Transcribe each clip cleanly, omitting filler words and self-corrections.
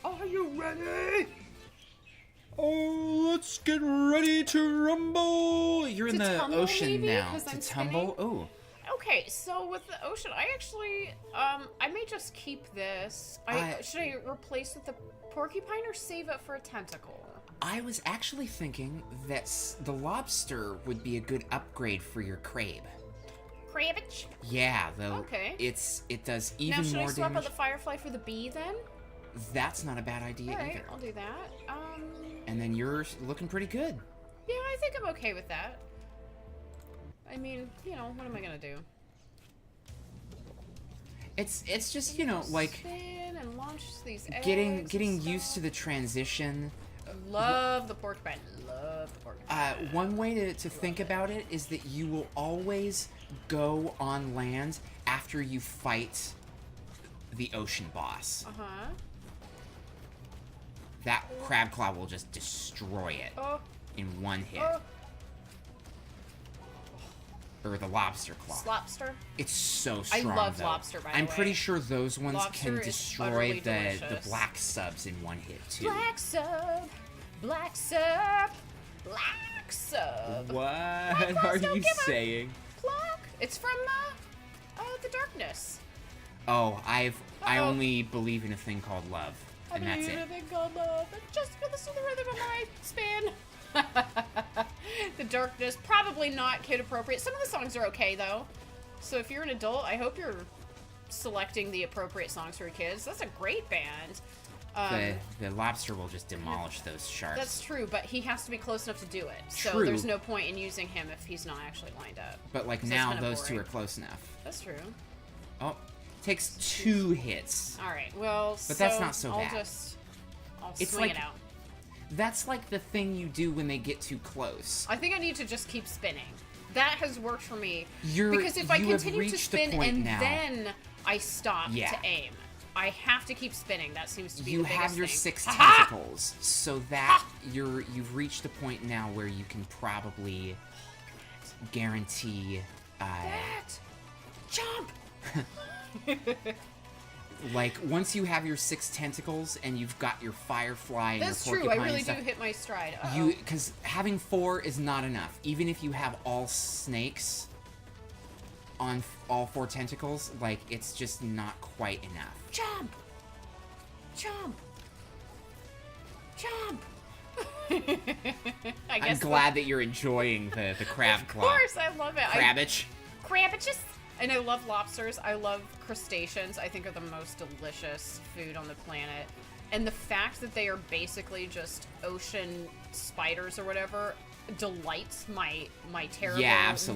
Are you ready? Oh, let's get ready to rumble! You're in the tumble, ocean maybe? now. 'Cause To I'm tumble? Oh. Okay, so with the ocean, I actually, I may just keep this. Should I replace with the porcupine or save it for a tentacle? I was actually thinking that the lobster would be a good upgrade for your crab. Cravage? Yeah, though. Okay. It does even Now, should more I swap damage. out the firefly for the bee then? That's not a bad idea Alright, either. I'll do that. And then you're looking pretty good. Yeah, I think I'm okay with that. I mean, you know, what am I gonna do? It's just, you know, like spin and launch these eggs getting used to the transition. Love the porcupine. Love the porcupine. One way to think about it is that you will always go on land after you fight the ocean boss. Uh-huh. That crab claw will just destroy it in one hit. Or the lobster claw. Lobster? It's so strong, I love though. lobster, by the I'm way. pretty sure those ones Lobster can is destroy utterly the delicious. black subs in one hit, too. Black sub! Black sub! Black sub! What Black are don't you give a saying? Pluck! It's from, the darkness. Oh, I Uh-oh. only believe in a thing called love, and that's it. I believe in love, and just for the rhythm of my spin. The darkness, probably not kid appropriate. Some of the songs are okay though. So if you're an adult, I hope you're selecting the appropriate songs for your kids. That's a great band. The lobster will just demolish those sharks. That's true, but he has to be close enough to do it. So True. there's no point in using him if he's not actually lined up. But like 'Cause now, that's kinda those two boring. are close enough. That's true. Oh, takes 2 hits. All right. Well, But that's not so I'll bad. I'll It's swing like- it out. That's like the thing you do when they get too close. I think I need to just keep spinning. That has worked for me. You're- because if I you have continue to reached the spin point and now. then I stop Yeah. to aim, I have to keep spinning. That seems to be You the have biggest your thing. 6 Ha-ha! tentacles, so that you've reached the point now where you can probably guarantee, That! Jump! like once you have your 6 tentacles and you've got your firefly and That's your true. I porcupine really and do stuff, hit my stride. because having 4 is not enough. Even if you have all snakes on all 4 tentacles, like it's just not quite enough. Jump! Jump! Jump! I'm glad that you're enjoying the crab Of claw. course, I love it. Crabbage. Crabbages! And I love lobsters. I love crustaceans. I think are the most delicious food on the planet. And the fact that they are basically just ocean spiders or whatever delights my terrible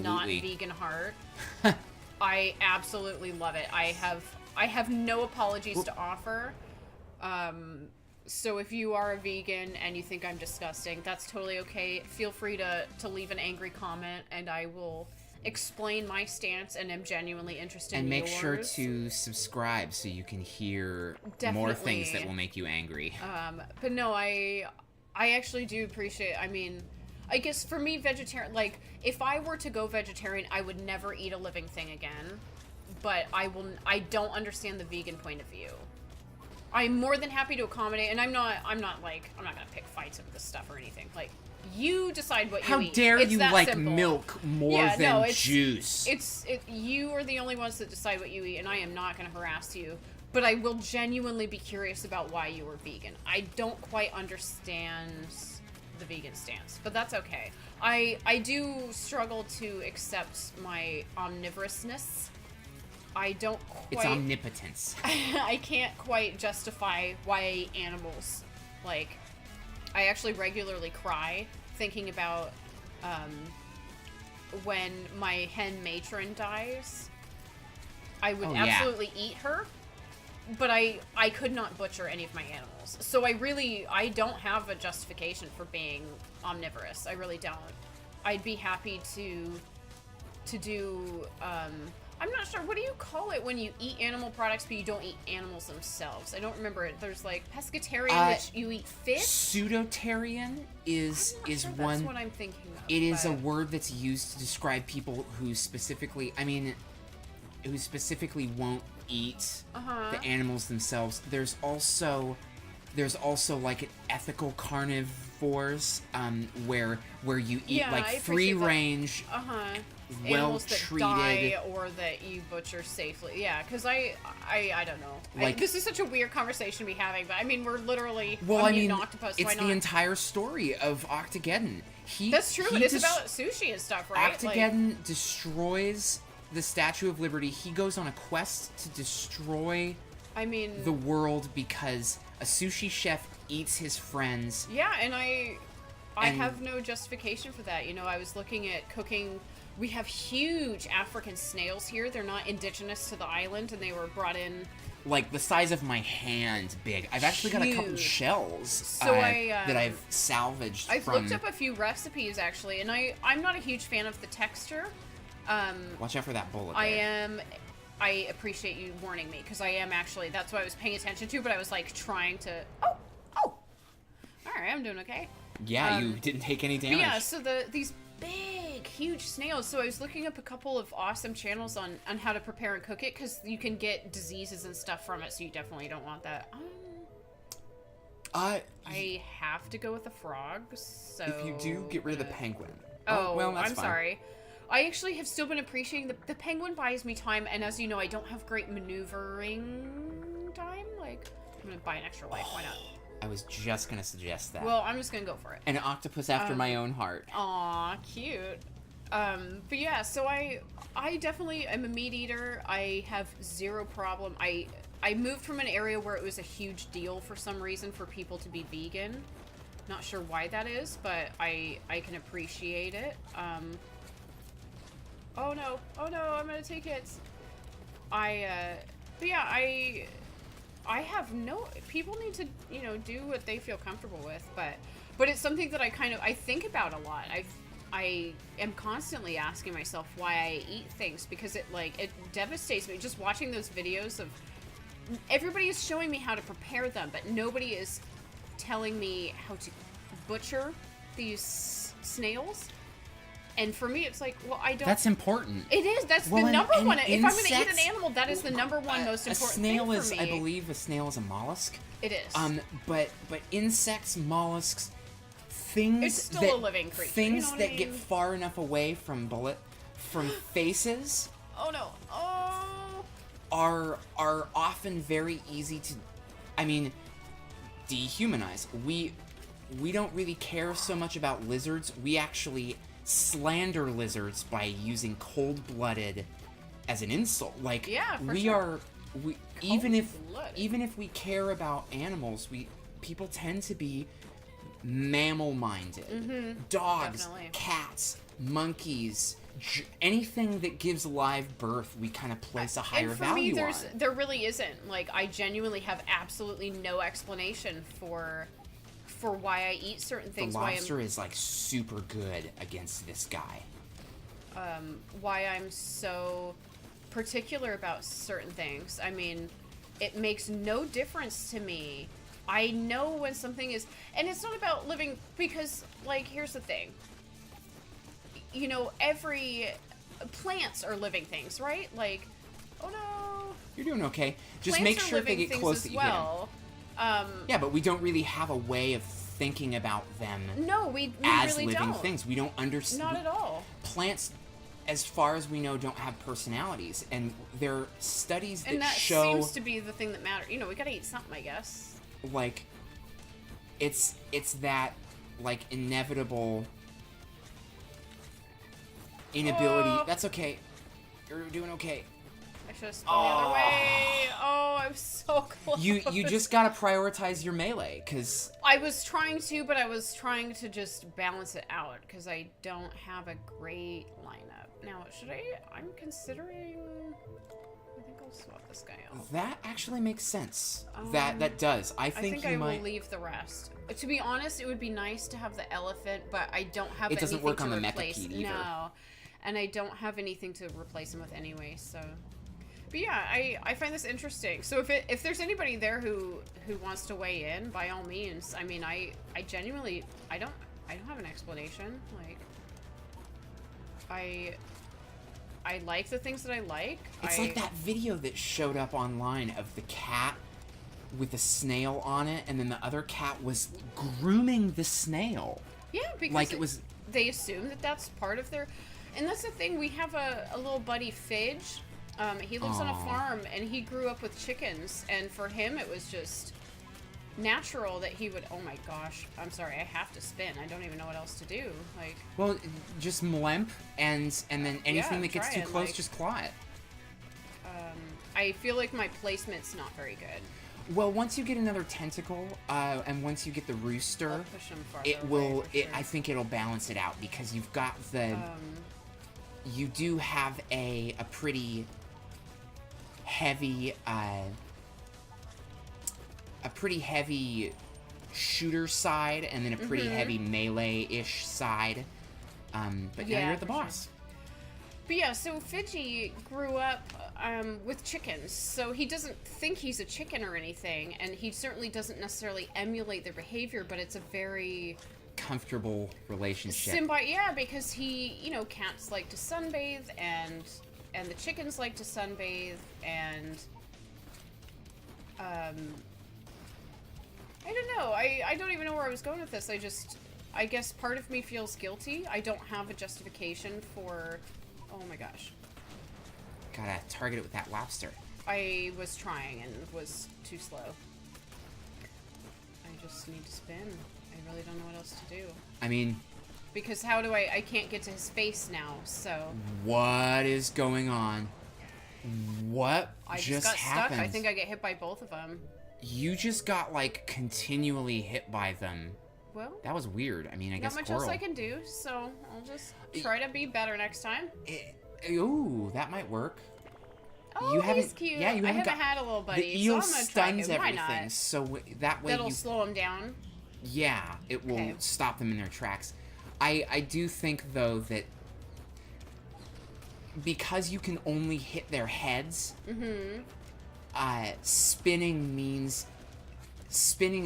not vegan heart. I absolutely love it. I have no apologies to offer. So if you are a vegan and you think I'm disgusting, that's totally okay. Feel free to leave an angry comment and I will explain my stance and am genuinely interested in And make yours. sure to subscribe so you can hear more things that will make you angry. But no, I actually do appreciate, I mean, I guess for me, vegetarian, like, if I were to go vegetarian, I would never eat a living thing again. But I don't understand the vegan point of view. I'm more than happy to accommodate, and I'm not gonna pick fights over this stuff or anything. Like, you decide what you eat. How dare It's you that like simple. milk more than juice? You are the only ones that decide what you eat, and I am not gonna harass you. But I will genuinely be curious about why you were vegan. I don't quite understand the vegan stance, but that's okay. I do struggle to accept my omnivorousness. I don't quite... It's omnipotence. I can't quite justify why I eat animals. Like, I actually regularly cry thinking about when my hen matron dies. I would absolutely eat her, but I could not butcher any of my animals. So I don't have a justification for being omnivorous. I really don't. I'd be happy to do, I'm not sure, what do you call it when you eat animal products but you don't eat animals themselves? I don't remember it. There's like pescatarian, which you eat fish. Pseudotarian is one. That's what I'm thinking of. It is a word that's used to describe people who specifically, who specifically won't eat the animals themselves. There's also There's also like an ethical carnivores, where you eat Yeah, like I appreciate free that. range, well Animals that treated. die or that you butcher safely. Yeah, because I don't know. Like- This is such a weird conversation to be having, but I mean, we're literally Well, a I mean, mutant octopus. it's Why the not? entire story of Octogeddon. That's true. It is about sushi and stuff, right? Octogeddon destroys the Statue of Liberty. He goes on a quest to destroy I mean, the world because a sushi chef eats his friends. yeah, and I And- have no justification for that. You know, I was looking at cooking. We have huge African snails here. They're not indigenous to the island, and they were brought in. Like the size of my hand big. I've actually got a couple Huge. shells So that I've salvaged I've from... looked up a few recipes actually, and I'm not a huge fan of the texture. Watch out for that bullet I there. am. I appreciate you warning me because I am actually. That's what I was paying attention to, but I was like trying to. Oh. All right, I'm doing okay. Yeah, you didn't take any But damage. yeah, so these big, huge snails. So I was looking up a couple of awesome channels on how to prepare and cook it because you can get diseases and stuff from it. So you definitely don't want that. I have to go with the frogs. So if you do, get rid of the penguin. Oh, well, that's I'm fine. sorry. I actually have still been appreciating the penguin buys me time, and as you know, I don't have great maneuvering time. Like, I'm gonna buy an extra life. Why not? I was just gonna suggest that. Well, I'm just gonna go for it. An octopus after my own heart. Aw, cute. But yeah, so I definitely am a meat eater. I have zero problem. I moved from an area where it was a huge deal for some reason for people to be vegan. Not sure why that is, but I can appreciate it. Oh no, I'm gonna take hits. But yeah, I have no, people need to, you know, do what they feel comfortable with, but it's something that I think about a lot. I am constantly asking myself why I eat things because it devastates me. Just watching those videos of, everybody is showing me how to prepare them, but nobody is telling me how to butcher these snails. And for me, it's like, well, I don't. That's important. It is. That's Well, the number and one. If I'm going to eat an insects- animal, that is the number one most important thing for me. A snail is, I believe, a snail is a mollusk. It is. But insects, mollusks, things It's still that a living creature, things you know what that I get mean? far enough away from faces Oh no. Oh. are often very easy to, I mean, dehumanize. We don't really care so much about lizards. We actually slander lizards by using cold-blooded as an insult. Like, Yeah, for we sure. even Cold-blooded. if we care about animals, people tend to be mammal-minded. Dogs, Definitely. cats, monkeys, anything that gives live birth, we kind of place a higher And for value me, on. there really isn't. Like, I genuinely have absolutely no explanation for why I eat certain The things. lobster is like super good against this guy. Why I'm so particular about certain things. I mean, it makes no difference to me. I know when something is, and it's not about living, because, like, here's the thing. You know, plants are living things, right? Like, oh no. You're doing okay. Just Plants make are sure if they living get things close as that you well. hit them. Yeah, but we don't really have a way of thinking about them No, we as really living don't. things. We don't understand. Not at all. Plants, as far as we know, don't have personalities, and there are studies that And that show seems to be the thing that matters. You know, we gotta eat something, I guess. like it's that like inevitable inability. Oh. That's okay. You're doing okay. I should have spun the other way. Oh, I'm so close. You just gotta prioritize your melee, because I was trying to, but I was trying to just balance it out because I don't have a great lineup. Now, I'm considering. I think I'll swap this guy out. that actually makes sense. That does. I I think think you I might. will leave the rest. To be honest, it would be nice to have the elephant, but I don't have It doesn't anything work to on the replace. Mechapede either. No, and I don't have anything to replace him with anyway. So, but yeah, I find this interesting. So if there's anybody there who wants to weigh in, by all means. I mean, I genuinely I don't have an explanation. Like, I like the things that I like. It's like that video that showed up online of the cat with a snail on it, and then the other cat was grooming the snail. Yeah, because like it was. They assume that that's part of their, and that's the thing. We have a little buddy Fidge. He lives on a farm, and he grew up with chickens, and for him it was just natural that he would. Oh my gosh, I'm sorry, I have to spin. I don't even know what else to do. Like, well, just mlemp, and then anything that gets too and, close, like, just claw it. I feel like my placement's not very good. Well, once you get another tentacle, and once you get the rooster, I'll push him farther it will. away for sure. I think it'll balance it out because you've got the. You do have a pretty heavy, shooter side, and then a pretty heavy melee-ish side. But yeah, you're the for boss. Sure. But yeah, so Fidgy grew up with chickens, so he doesn't think he's a chicken or anything, and he certainly doesn't necessarily emulate their behavior, but it's a very comfortable relationship. Yeah, because he, cats like to sunbathe, and the chickens like to sunbathe, and I don't know. I don't even know where I was going with this. I guess part of me feels guilty. I don't have a justification for. Oh my gosh. Gotta target it with that lobster. I was trying and was too slow. I just need to spin. I really don't know what else to do. I mean... Because how do I can't get to his face now, so... What is going on? What just got happened? stuck. I think I get hit by both of them. You just got, like, continually hit by them. Well... That was weird. I mean, I guess not much Coral. else I can do, so I'll just try to be better next time. Ooh, that might work. Oh, he's cute. Yeah, you I haven't haven't had a little buddy, the eel so I'm gonna try stuns him. Why everything, not? so that way That'll slow him down. Yeah, it will stop them in their tracks. I do think, though, that because you can only hit their heads, spinning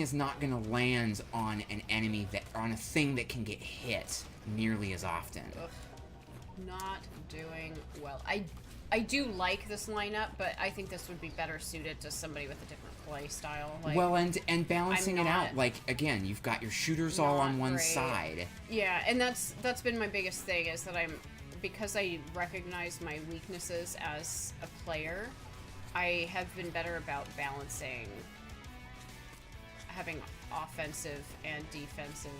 is not going to land on an enemy on a thing that can get hit nearly as often. Ugh. Not doing well. I do like this lineup, but I think this would be better suited to somebody with a different play style. Like, well, and balancing it out, like, again, you've got your shooters all on one side. Yeah, and that's been my biggest thing, is that because I recognize my weaknesses as a player, I have been better about balancing, having offensive and defensive.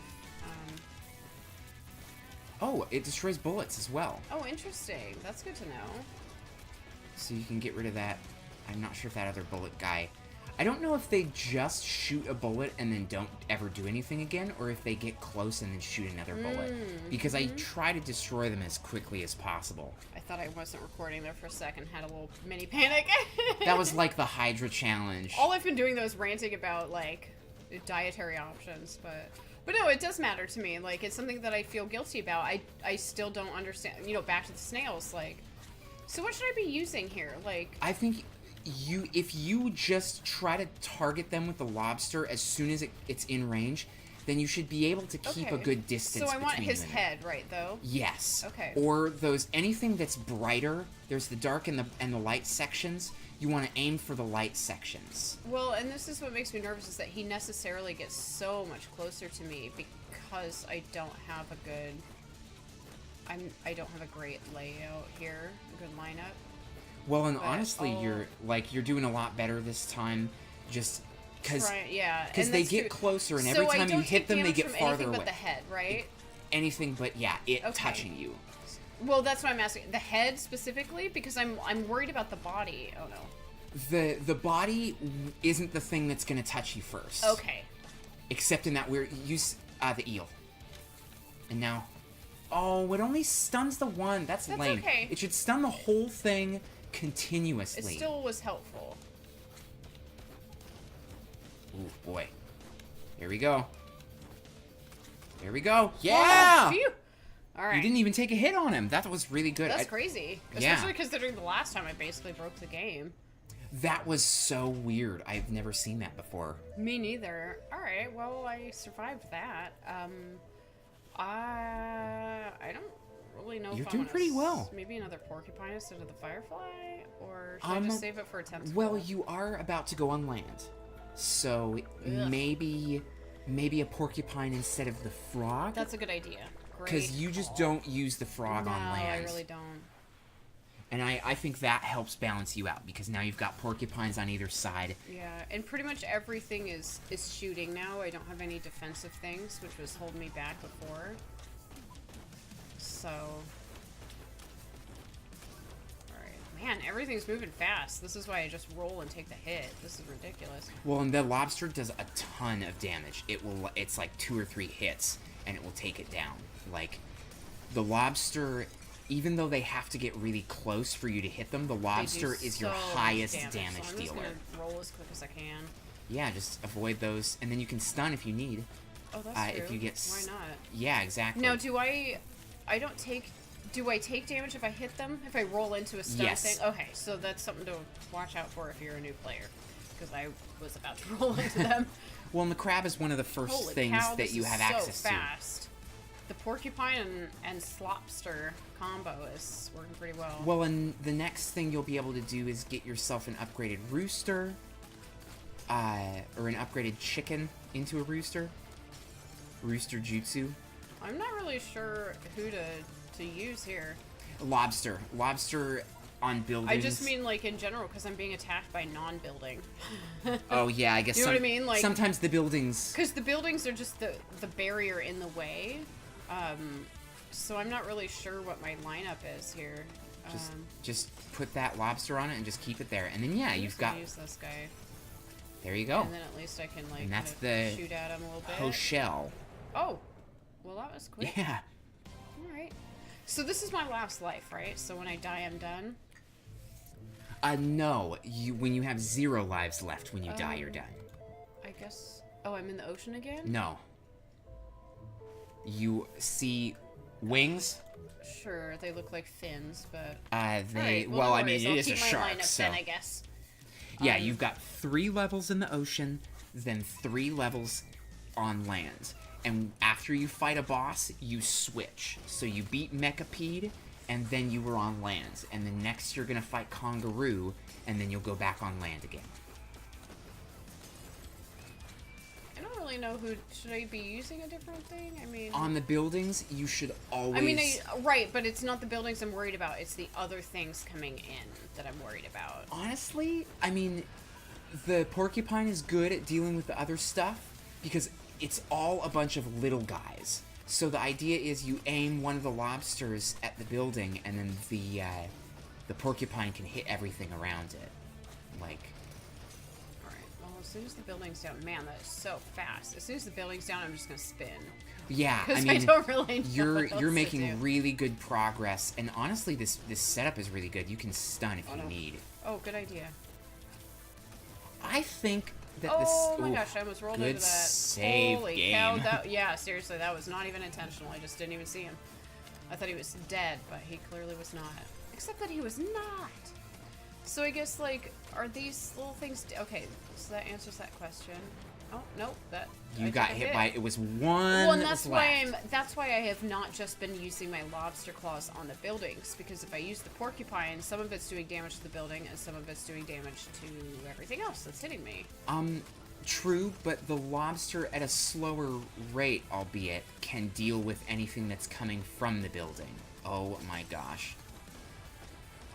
Oh, it destroys bullets as well. Oh, interesting. That's good to know. So you can get rid of that. I'm not sure if that other bullet guy... I don't know if they just shoot a bullet and then don't ever do anything again, or if they get close and then shoot another bullet. Because I try to destroy them as quickly as possible. I thought I wasn't recording there for a second. Had a little mini panic. That was like the Hydra challenge. All I've been doing, though, is ranting about, like, dietary options, but no, it does matter to me. Like, it's something that I feel guilty about. I still don't understand. Back to the snails, like... So what should I be using here? Like... I think if you just try to target them with the lobster as soon as it's in range, then you should be able to keep a good distance between them. So I want his head, right, though? Yes. Okay. Or anything that's brighter. There's the dark and the light sections. You want to aim for the light sections. Well, and this is what makes me nervous, is that he necessarily gets so much closer to me because I don't have a good... I don't have a great layout here, a good lineup. Well, and honestly, you're doing a lot better this time, just because they get closer, and every time you hit them, they get farther away. But the head, right? Anything but touching you. Well, that's what I'm asking. The head specifically, because I'm worried about the body. Oh no. The body isn't the thing that's going to touch you first. Okay. Except in that weird use the eel. And now, it only stuns the one. That's lame. Okay. It should stun the whole thing continuously. It still was helpful. Ooh, boy. Here we go. There we go. Yeah! Oh, phew. All right. You didn't even take a hit on him. That was really good. That's crazy. Especially considering the last time I basically broke the game. That was so weird. I've never seen that before. Me neither. All right. Well, I survived that. I don't really know. You're if doing I'm pretty well. Maybe another porcupine instead of the firefly, or should I just save it for a 10th? Well, you are about to go on land. So maybe a porcupine instead of the frog. That's a good idea. Because you just don't use the frog on land. No, I really don't. And I think that helps balance you out, because now you've got porcupines on either side. Yeah, and pretty much everything is shooting now. I don't have any defensive things, which was holding me back before. So... Alright. Man, everything's moving fast. This is why I just roll and take the hit. This is ridiculous. Well, and the lobster does a ton of damage. It's like 2 or 3 hits, and it will take it down. Like, the lobster... Even though they have to get really close for you to hit them, the lobster is your highest damage so I'm dealer. just gonna roll as quick as I can. Yeah, just avoid those, and then you can stun if you need. Oh, that's true. If you get Why not? Yeah, exactly. Now, do I take damage if I hit them? If I roll into a stun thing? Okay, so that's something to watch out for if you're a new player. Because I was about to roll into them. Well, and the crab is one of the first things that you have access to. Fast. The porcupine and slopster combo is working pretty well. Well, and the next thing you'll be able to do is get yourself an upgraded rooster, or an upgraded chicken into a rooster. Rooster jutsu. I'm not really sure who to use here. Lobster. Lobster on buildings. I just mean, like, in general, because I'm being attacked by non-building. Oh, yeah, I guess you know what I mean? Like, sometimes the buildings... Because the buildings are just the barrier in the way. So I'm not really sure what my lineup is here. Just put that lobster on it and just keep it there. And then, yeah, you've got... use this guy. There you go. And then at least I can, like, and that's kind of shoot at him a little bit. Hoshell. Oh! Well, that was quick. Yeah. Alright. So this is my last life, right? So when I die, I'm done? No. When you have 0 lives left when you die, you're done. I guess... Oh, I'm in the ocean again? No. You see wings? Sure, they look like fins, but... Right, well, I mean, it is a shark, lineup, so... then, I guess. Yeah, you've got 3 levels in the ocean, then 3 levels on land. And after you fight a boss, you switch. So you beat Mechapede, and then you were on land. And then next you're gonna fight Kangaroo, and then you'll go back on land again. I don't really know who... Should I be using a different thing? I mean... On the buildings, you should always... I mean, right, but it's not the buildings I'm worried about. It's the other things coming in that I'm worried about. Honestly, I mean, the porcupine is good at dealing with the other stuff, because it's all a bunch of little guys. So the idea is you aim one of the lobsters at the building, and then the porcupine can hit everything around it. Like... Alright, well, as soon as the building's down... Man, that is so fast. As soon as the building's down, I'm just gonna spin. Yeah, I mean, I don't really know you're making really good progress, and honestly, this setup is really good. You can stun if you need. Oh, good idea. I think that this... Oh my gosh, I almost rolled into that. Save Holy game. cow, yeah, seriously, that was not even intentional. I just didn't even see him. I thought he was dead, but he clearly was not. Except that he was not. So I guess, like, are these little things... Okay, so that answers that question. Oh, nope, that... You got hit by... It was one Well, and that that's was why left. that's why I have not just been using my lobster claws on the buildings, because if I use the porcupine, some of it's doing damage to the building, and some of it's doing damage to everything else that's hitting me. True, but the lobster at a slower rate, albeit, can deal with anything that's coming from the building. Oh my gosh.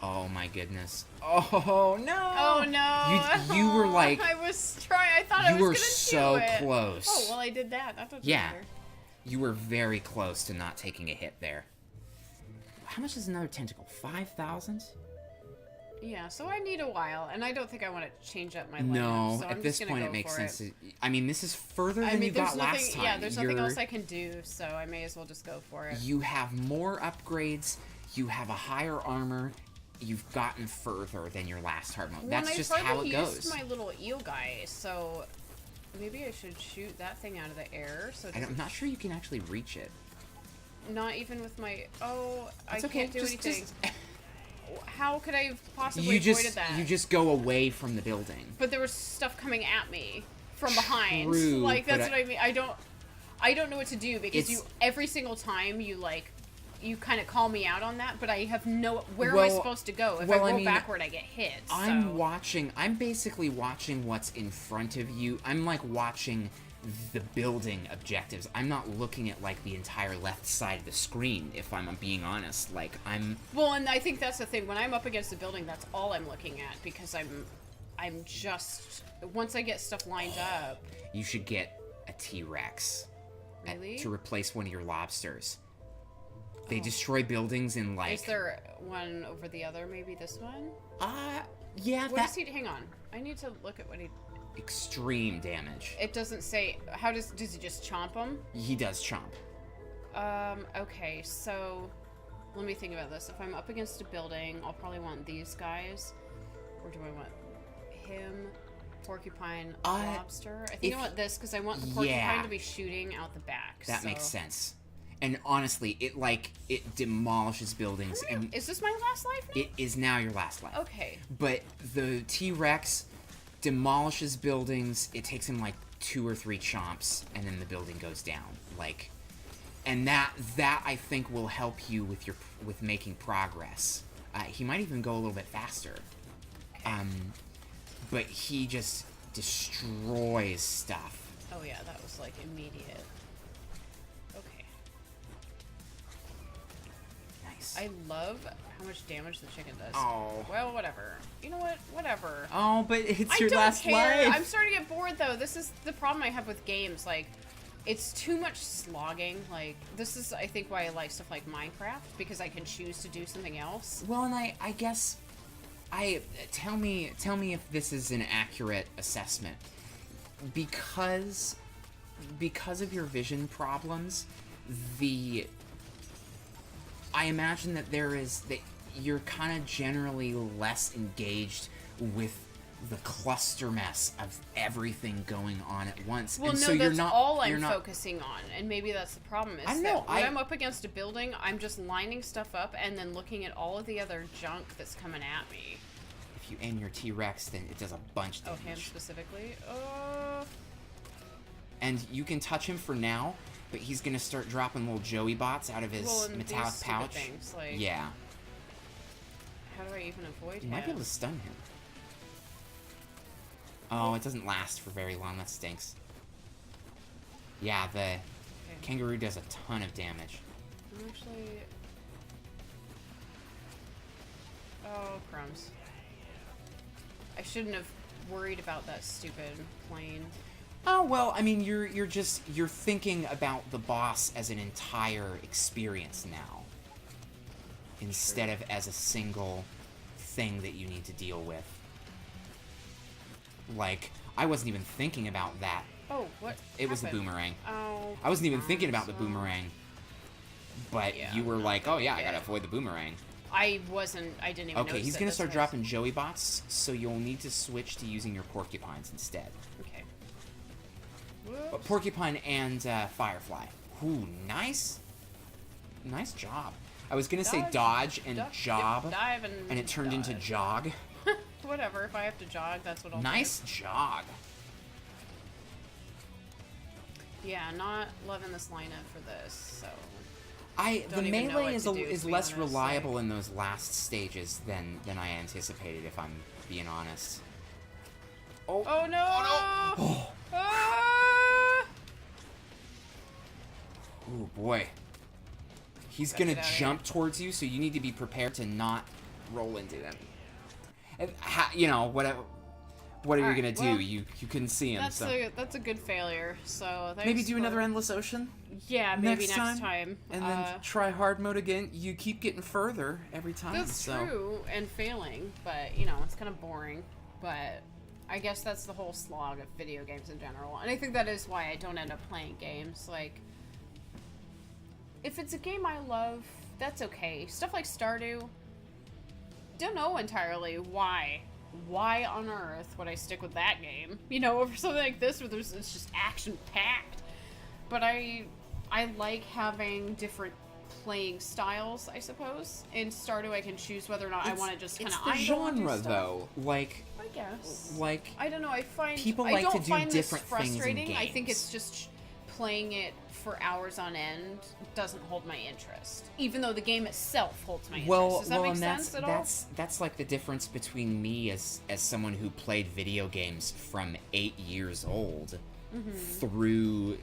Oh my goodness. Oh no! Oh no! You were like... I was trying. I thought I was gonna do it. You were so close. Oh, well, I did that. That doesn't matter. You were very close to not taking a hit there. How much is another tentacle? 5,000? Yeah, so I need a while, and I don't think I want to change up my lineup. No, so at this point it makes sense. I mean, this is further than you got last time. Yeah, there's nothing else I can do, so I may as well just go for it. You have more upgrades. You have a higher armor. You've gotten further than your last hard mode. That's just how it goes. Used my little eel guy, so maybe I should shoot that thing out of the air. So I'm not sure you can actually reach it. Not even with my... Oh, it's I can't do anything. How could I have possibly avoided that? You just go away from the building. But there was stuff coming at me from behind. True, like, that's what I mean. I don't know what to do, because you every single time you, like, you kind of call me out on that, but I have where am I Well, supposed to go? If well, I I roll mean, backward, I get hit. So. I'm basically watching what's in front of you. I'm like watching the building objectives. I'm not looking at like the entire left side of the screen, if I'm being honest. Like, Well, and I think that's the thing. When I'm up against the building, that's all I'm looking at, because I'm just, once I get stuff lined up. You should get a T-Rex. Really? To replace one of your lobsters. They destroy buildings in like... Is there one over the other? Maybe this one? Yeah, What does he... Hang on. I need to look at what he... Extreme damage. It doesn't say... Does he just chomp them? He does chomp. Okay, so... Let me think about this. If I'm up against a building, I'll probably want these guys. Or do I want him, porcupine, lobster? I think I want this, because I want the porcupine to be shooting out the back. That makes sense. And honestly, it demolishes buildings. And is this my last life now? It is now your last life. Okay. But the T-Rex demolishes buildings. It takes him like 2 or 3 chomps, and then the building goes down. Like, and that I think will help you with making progress. He might even go a little bit faster. But he just destroys stuff. Oh yeah, that was like immediate. Okay. Nice. I love how much damage the chicken does. Oh. Well, whatever. You know what? Whatever. Oh, but it's your don't last care. life. I'm starting to get bored though. This is the problem I have with games. Like, it's too much slogging. Like, this is, I think, why I like stuff like Minecraft, because I can choose to do something else. Well, and I guess... tell me if this is an accurate assessment. Because of your vision problems, I imagine that you're kind of generally less engaged with the cluster mess of everything going on at once. Well, and no, so that's you're not, all I'm you're not, focusing on, and maybe that's the problem. Is I don't that know, when I'm up against a building, I'm just lining stuff up and then looking at all of the other junk that's coming at me. If you aim your T-Rex, then it does a bunch of damage. Oh, him specifically? And you can touch him for now, but he's gonna start dropping little Joey bots out of his metallic pouch. Things, like, yeah. How do I even avoid him? You might be able to stun him. Oh, it doesn't last for very long. That stinks. Yeah, the kangaroo does a ton of damage. I'm actually... Oh, crumbs. I shouldn't have worried about that stupid plane. Oh, well, I mean, you're thinking about the boss as an entire experience now. Instead of as a single thing that you need to deal with. Like, I wasn't even thinking about that. Oh, what It was the boomerang. Oh, I wasn't even thinking about the boomerang. But Yeah, you were like, oh yeah, I yeah. gotta avoid the boomerang. I didn't even Okay, notice he's that gonna this start was- dropping Joey bots, so you'll need to switch to using your porcupines instead. Okay. But porcupine and Firefly. Ooh, nice. Nice job. I was gonna say dodge and duck, job, dip, dive, and it turned into dodge. jog. Whatever, if I have to jog, that's what I'll Nice jog. do. Yeah, not loving this lineup for this, so... The Don't even know melee what is to do, to be less honest, reliable in those last stages than I anticipated, if I'm being honest. Oh no! Oh no! Oh. Ah! Ooh, boy. He's Gotta gonna get outta jump towards you, so you need to be prepared to not roll into him. And, you know, what are you Alright, gonna do? well, you couldn't see him, so... That's a good failure, so thanks Maybe do for- another Endless Ocean? Yeah, maybe next time. And then try hard mode again. You keep getting further every time, That's so... true, and failing, but, you know, it's kind of boring. But I guess that's the whole slog of video games in general. And I think that is why I don't end up playing games. Like, if it's a game I love, that's okay. Stuff like Stardew, don't know entirely why. Why on earth would I stick with that game? You know, over something like this where it's just action-packed. But I like having different playing styles, I suppose. In Stardew, I can choose whether or not I want to just kind of It's the genre, though. Like, I guess. like... I don't know. I find people I like don't to do find different this things in frustrating. I think games. it's just playing it for hours on end doesn't hold my interest, even though the game itself holds my interest. Does that make sense at all? That's like the difference between me as someone who played video games from 8 years old through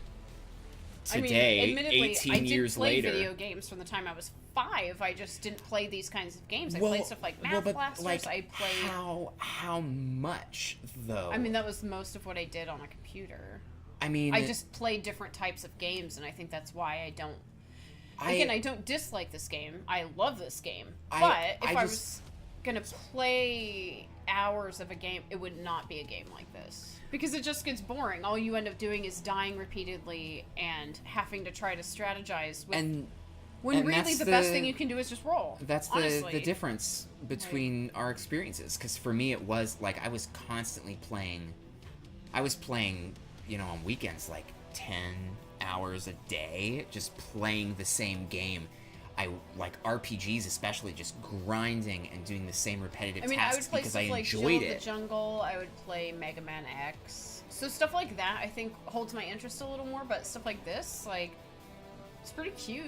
today, admittedly, 18 years later. I did play video games from the time I was 5. I just didn't play these kinds of games. I played stuff like Math Blasters. Like, I played... How much, though? I mean, that was most of what I did on a computer. I mean... I just played different types of games, and I think that's why I don't... Again, I don't dislike this game. I love this game. But if I was going to play hours of a game, it would not be a game like this. Because it just gets boring. All you end up doing is dying repeatedly and having to try to strategize with... When really the best thing you can do is just roll. That's the difference between our experiences. Because for me, it was like I was constantly playing. I was playing, on weekends, like 10 hours a day, just playing the same game. I like RPGs, especially, just grinding and doing the same repetitive tasks because I enjoyed it. The Jungle. I would play Mega Man X. So stuff like that, I think, holds my interest a little more. But stuff like this, like, it's pretty cute.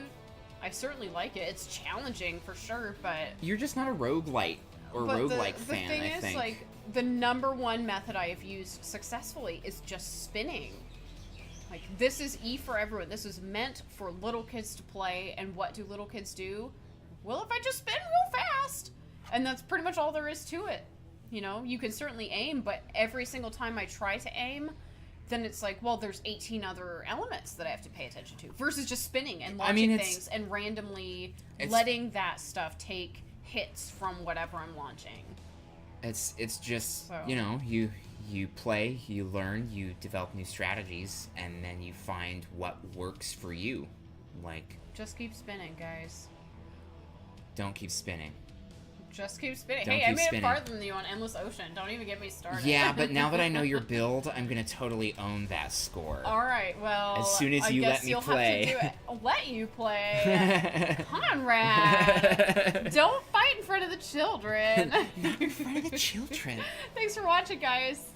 I certainly like it. It's challenging for sure, but... You're just not a roguelite or roguelike fan, I think. The thing is, like, the number one method I have used successfully is just spinning. Like, this is E for everyone. This is meant for little kids to play, and what do little kids do? Well, if I just spin real fast! And that's pretty much all there is to it. You can certainly aim, but every single time I try to aim... then it's like, well, there's 18 other elements that I have to pay attention to. Versus just spinning and launching things and randomly letting that stuff take hits from whatever I'm launching. It's just, you play, you learn, you develop new strategies, and then you find what works for you. Like... Just keep spinning, guys. Don't keep spinning. Just keep spinning. Hey, I made it farther than you on Endless Ocean. Don't even get me started. Yeah, but now that I know your build, I'm gonna totally own that score. All right, well, as soon as you let me play, have to do it. I'll let you play, Conrad. Don't fight in front of the children. Not in front of the children. Thanks for watching, guys.